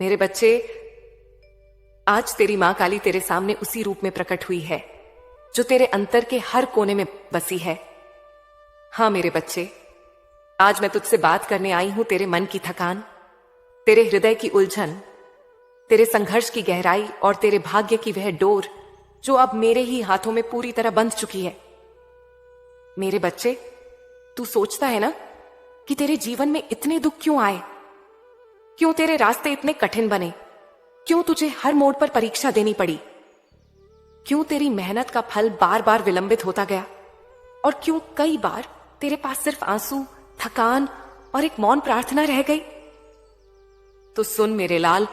मेरे बच्चे, आज तेरी मां काली तेरे सामने उसी रूप में प्रकट हुई है जो तेरे अंतर के हर कोने में बसी है। हां मेरे बच्चे, आज मैं तुझसे बात करने आई हूं तेरे मन की थकान, तेरे हृदय की उलझन, तेरे संघर्ष की गहराई और तेरे भाग्य की वह डोर जो अब मेरे ही हाथों में पूरी तरह बंध चुकी है। मेरे बच्चे, तू सोचता है ना कि तेरे जीवन में इतने दुख क्यों आए, क्यों तेरे रास्ते इतने कठिन बने, क्यों तुझे हर मोड़ पर परीक्षा देनी पड़ी, क्यों तेरी मेहनत का फल बार बार विलंबित होता गया और क्यों कई बार तेरे पास सिर्फ आंसू, थकान और एक मौन प्रार्थना रह गई। तो सुन मेरे लाल,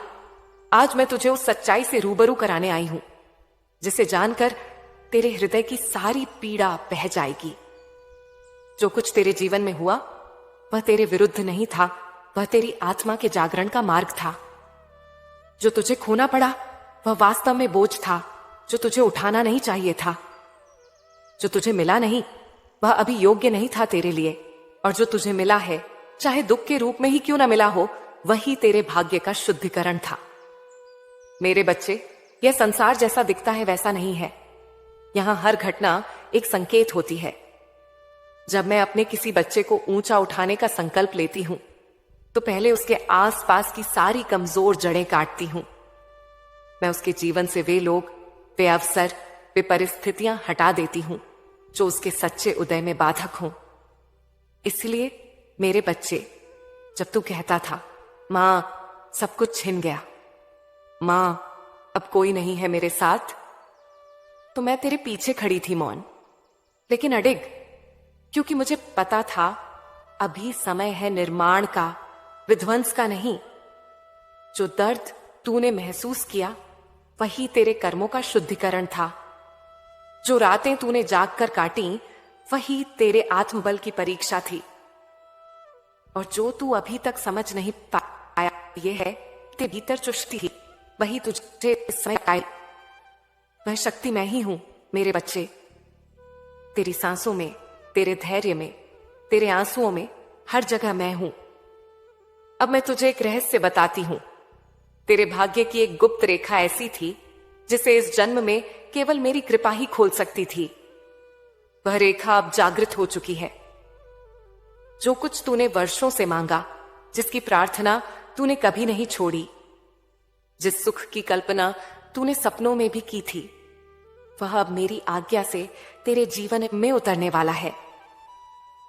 आज मैं तुझे उस सच्चाई से रूबरू कराने आई हूं जिसे जानकर तेरे हृदय की सारी पीड़ा बह जाएगी। जो कुछ तेरे जीवन में हुआ वह तेरे विरुद्ध नहीं था, वह तेरी आत्मा के जागरण का मार्ग था। जो तुझे खोना पड़ा वह वास्तव में बोझ था जो तुझे उठाना नहीं चाहिए था। जो तुझे मिला नहीं वह अभी योग्य नहीं था तेरे लिए, और जो तुझे मिला है, चाहे दुख के रूप में ही क्यों ना मिला हो, वही तेरे भाग्य का शुद्धिकरण था। मेरे बच्चे, यह संसार जैसा दिखता है वैसा नहीं है। यहां हर घटना एक संकेत होती है। जब मैं अपने किसी बच्चे को ऊंचा उठाने का संकल्प लेती हूं तो पहले उसके आसपास की सारी कमजोर जड़ें काटती हूं। मैं उसके जीवन से वे लोग, वे अवसर, वे परिस्थितियां हटा देती हूं जो उसके सच्चे उदय में बाधक हों। इसलिए मेरे बच्चे, जब तू कहता था मां सब कुछ छिन गया, मां अब कोई नहीं है मेरे साथ, तो मैं तेरे पीछे खड़ी थी मौन लेकिन अडिग, क्योंकि मुझे पता था अभी समय है निर्माण का, विध्वंस का नहीं। जो दर्द तूने महसूस किया वही तेरे कर्मों का शुद्धिकरण था। जो रातें तूने जागकर काटी वही तेरे आत्मबल की परीक्षा थी। और जो तू अभी तक समझ नहीं पाया यह है तेरे भीतर जो शक्ति थी वही तुझे इस समय आई। वह शक्ति मैं ही हूं मेरे बच्चे। तेरी सांसों में, तेरे धैर्य में, तेरे आंसुओं में, हर जगह मैं हूं। अब मैं तुझे एक रहस्य बताती हूं। तेरे भाग्य की एक गुप्त रेखा ऐसी थी जिसे इस जन्म में केवल मेरी कृपा ही खोल सकती थी। वह रेखा अब जागृत हो चुकी है। जो कुछ तूने वर्षों से मांगा, जिसकी प्रार्थना तूने कभी नहीं छोड़ी, जिस सुख की कल्पना तूने सपनों में भी की थी, वह अब मेरी आज्ञा से तेरे जीवन में उतरने वाला है।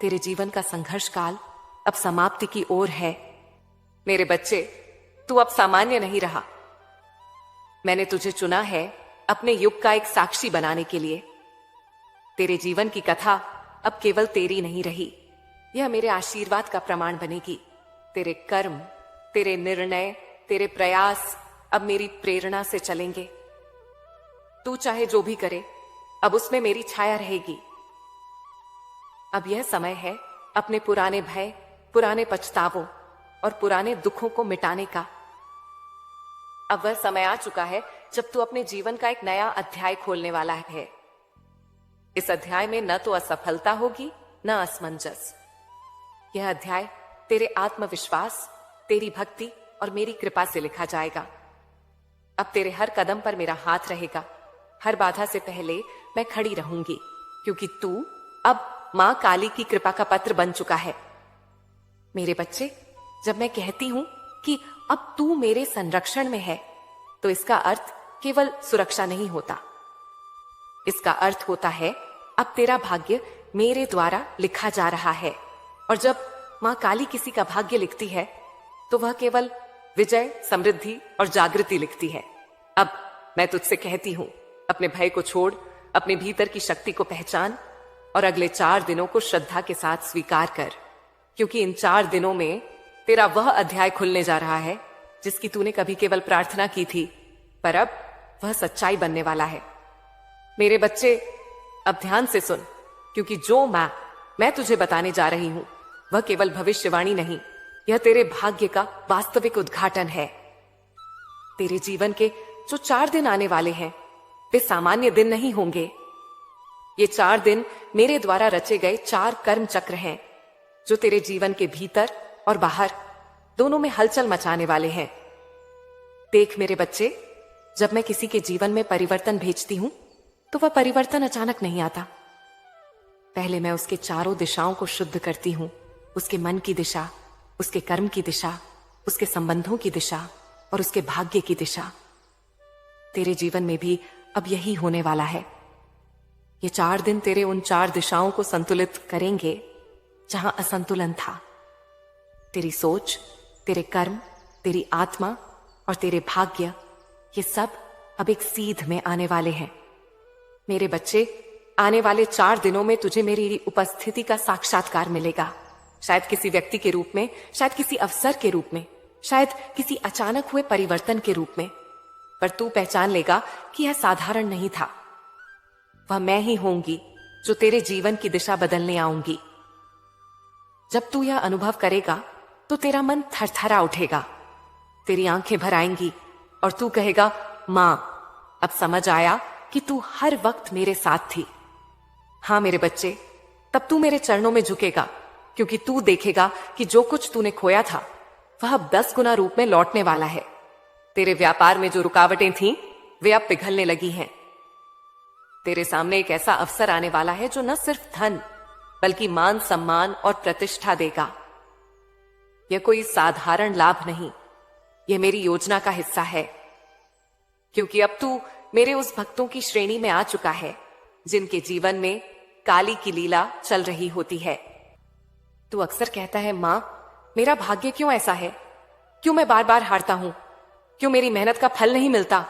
तेरे जीवन का संघर्ष काल अब समाप्ति की ओर है। मेरे बच्चे, तू अब सामान्य नहीं रहा। मैंने तुझे चुना है अपने युग का एक साक्षी बनाने के लिए। तेरे जीवन की कथा अब केवल तेरी नहीं रही, यह मेरे आशीर्वाद का प्रमाण बनेगी। तेरे कर्म, तेरे निर्णय, तेरे प्रयास अब मेरी प्रेरणा से चलेंगे। तू चाहे जो भी करे, अब उसमें मेरी छाया रहेगी। अब यह समय है अपने पुराने भय, पुराने पछतावों और पुराने दुखों को मिटाने का। अब वह समय आ चुका है जब तू अपने जीवन का एक नया अध्याय खोलने वाला है। इस अध्याय में न तो असफलता होगी, न असमंजस। यह अध्याय तेरे आत्मविश्वास, तेरी भक्ति और मेरी कृपा से लिखा जाएगा। अब तेरे हर कदम पर मेरा हाथ रहेगा। हर बाधा से पहले मैं खड़ी रहूंगी, क्योंकि तू अब मां काली की कृपा का पत्र बन चुका है। मेरे बच्चे, जब मैं कहती हूं कि अब तू मेरे संरक्षण में है, तो इसका अर्थ केवल सुरक्षा नहीं होता। इसका अर्थ होता है अब तेरा भाग्य मेरे द्वारा लिखा जा रहा है। और जब मां काली किसी का भाग्य लिखती है तो वह केवल विजय, समृद्धि और जागृति लिखती है। अब मैं तुझसे कहती हूं, अपने भय को छोड़, अपने भीतर की शक्ति को पहचान और अगले 4 दिनों को श्रद्धा के साथ स्वीकार कर, क्योंकि इन 4 दिनों में तेरा वह अध्याय खुलने जा रहा है जिसकी तूने कभी केवल प्रार्थना की थी, पर अब वह सच्चाई बनने वाला है। मेरे बच्चे, अब ध्यान से सुन, क्योंकि जो मैं तुझे बताने जा रही हूं वह केवल भविष्यवाणी नहीं, यह तेरे भाग्य का वास्तविक उद्घाटन है। तेरे जीवन के जो 4 दिन आने वाले हैं वे सामान्य दिन नहीं होंगे। ये 4 दिन मेरे द्वारा रचे गए 4 कर्म चक्र हैं जो तेरे जीवन के भीतर और बाहर दोनों में हलचल मचाने वाले हैं। देख मेरे बच्चे, जब मैं किसी के जीवन में परिवर्तन भेजती हूं तो वह परिवर्तन अचानक नहीं आता। पहले मैं उसके चारों दिशाओं को शुद्ध करती हूं, उसके मन की दिशा, उसके कर्म की दिशा, उसके संबंधों की दिशा और उसके भाग्य की दिशा। तेरे जीवन में भी अब यही होने वाला है। ये 4 दिन तेरे उन 4 दिशाओं को संतुलित करेंगे जहां असंतुलन था। तेरी सोच, तेरे कर्म, तेरी आत्मा और तेरे भाग्य, ये सब अब एक सीध में आने वाले हैं। मेरे बच्चे, आने वाले 4 दिनों में तुझे मेरी उपस्थिति का साक्षात्कार मिलेगा। शायद किसी व्यक्ति के रूप में, शायद किसी अवसर के रूप में, शायद किसी अचानक हुए परिवर्तन के रूप में, पर तू पहचान लेगा कि यह साधारण नहीं था। वह मैं ही होंगी जो तेरे जीवन की दिशा बदलने आऊंगी। जब तू यह अनुभव करेगा तो तेरा मन थरथरा उठेगा, तेरी आंखें भर आएंगी और तू कहेगा, मां, अब समझ आया कि तू हर वक्त मेरे साथ थी। हां मेरे बच्चे, तब तू मेरे चरणों में झुकेगा, क्योंकि तू देखेगा कि जो कुछ तूने खोया था वह अब 10 गुना रूप में लौटने वाला है। तेरे व्यापार में जो रुकावटें थीं, वे अब पिघलने लगी हैं। तेरे सामने एक ऐसा अवसर आने वाला है जो न सिर्फ धन बल्कि मान, सम्मान और प्रतिष्ठा देगा। यह कोई साधारण लाभ नहीं, यह मेरी योजना का हिस्सा है, क्योंकि अब तू मेरे उस भक्तों की श्रेणी में आ चुका है जिनके जीवन में काली की लीला चल रही होती है। तू अक्सर कहता है, मां, मेरा भाग्य क्यों ऐसा है? क्यों मैं बार बार हारता हूं? क्यों मेरी मेहनत का फल नहीं मिलता?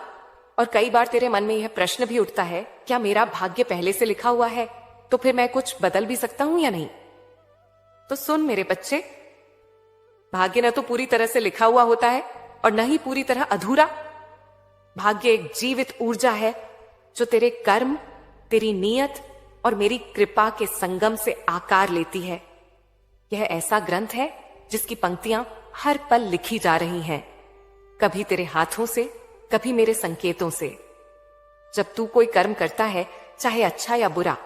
और कई बार तेरे मन में यह प्रश्न भी उठता है, क्या मेरा भाग्य पहले से लिखा हुआ है तो फिर मैं कुछ बदल भी सकता हूं या नहीं? तो सुन मेरे बच्चे, भाग्य न तो पूरी तरह से लिखा हुआ होता है और न ही पूरी तरह अधूरा। भाग्य एक जीवित ऊर्जा है जो तेरे कर्म, तेरी नीयत और मेरी कृपा के संगम से आकार लेती है। यह ऐसा ग्रंथ है जिसकी पंक्तियां हर पल लिखी जा रही हैं, कभी तेरे हाथों से, कभी मेरे संकेतों से। जब तू कोई कर्म करता है, चाहे अच्छा या बुरा,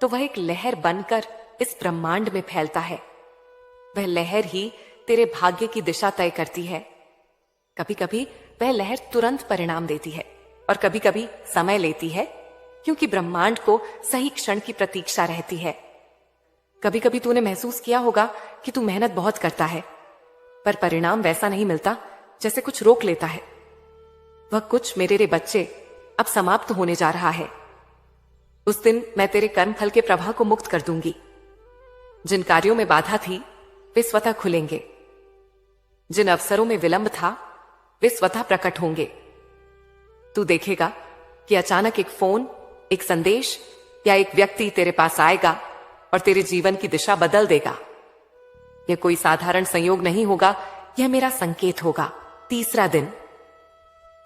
तो वह एक लहर बनकर इस ब्रह्मांड में फैलता है। वह लहर ही तेरे भाग्य की दिशा तय करती है। कभी कभी वह लहर तुरंत परिणाम देती है और कभी कभी समय लेती है, क्योंकि ब्रह्मांड को सही क्षण की प्रतीक्षा रहती है। कभी कभी तूने महसूस किया होगा कि तू मेहनत बहुत करता है, पर परिणाम वैसा नहीं मिलता जैसे कुछ रोक लेता है। वह कुछ मेरे बच्चे अब समाप्त होने जा रहा है। उस दिन मैं तेरे कर्म फल के प्रवाह को मुक्त कर दूंगी। जिन कार्यों में बाधा थी वे स्वतः खुलेंगे, जिन अवसरों में विलंब था वे स्वतः प्रकट होंगे। तू देखेगा कि अचानक एक फोन, एक संदेश या एक व्यक्ति तेरे पास आएगा और तेरे जीवन की दिशा बदल देगा। यह कोई साधारण संयोग नहीं होगा, यह मेरा संकेत होगा। 3रा दिन,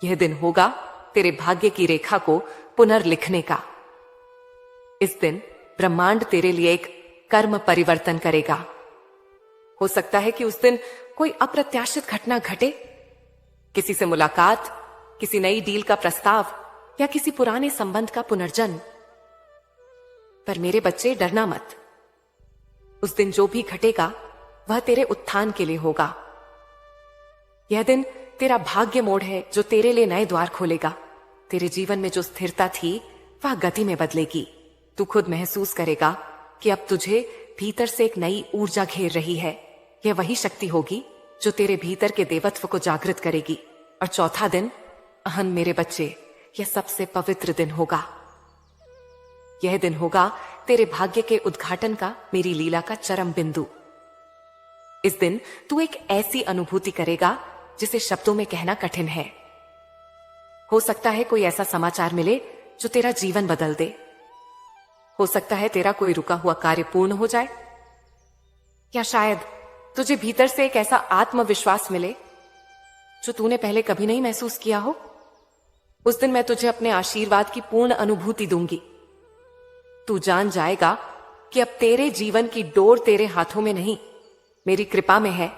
यह दिन होगा तेरे भाग्य की रेखा को पुनर्लिखने का। इस दिन ब्रह्मांड तेरे लिए एक कर्म परिवर्तन करेगा। हो सकता है कि उस दिन कोई अप्रत्याशित घटना घटे, किसी से मुलाकात, किसी नई डील का प्रस्ताव या किसी पुराने संबंध का पुनर्जन्म। पर मेरे बच्चे, डरना मत। उस दिन जो भी घटेगा वह तेरे उत्थान के लिए होगा। यह दिन तेरा भाग्य मोड़ है जो तेरे लिए नए द्वार खोलेगा। तेरे जीवन में जो स्थिरता थी वह गति में बदलेगी। तू खुद महसूस करेगा कि अब तुझे भीतर से एक नई ऊर्जा घेर रही है। यह वही शक्ति होगी जो तेरे भीतर के देवत्व को जागृत करेगी। और 4था दिन, अहन मेरे बच्चे, यह सबसे पवित्र दिन होगा। यह दिन होगा तेरे भाग्य के उद्घाटन का, मेरी लीला का चरम बिंदु। इस दिन तू एक ऐसी अनुभूति करेगा जिसे शब्दों में कहना कठिन है। हो सकता है कोई ऐसा समाचार मिले जो तेरा जीवन बदल दे। हो सकता है तेरा कोई रुका हुआ कार्य पूर्ण हो जाए, या शायद तुझे भीतर से एक ऐसा आत्मविश्वास मिले जो तूने पहले कभी नहीं महसूस किया हो। उस दिन मैं तुझे अपने आशीर्वाद की पूर्ण अनुभूति दूंगी। तू जान जाएगा कि अब तेरे जीवन की डोर तेरे हाथों में नहीं, मेरी कृपा में है।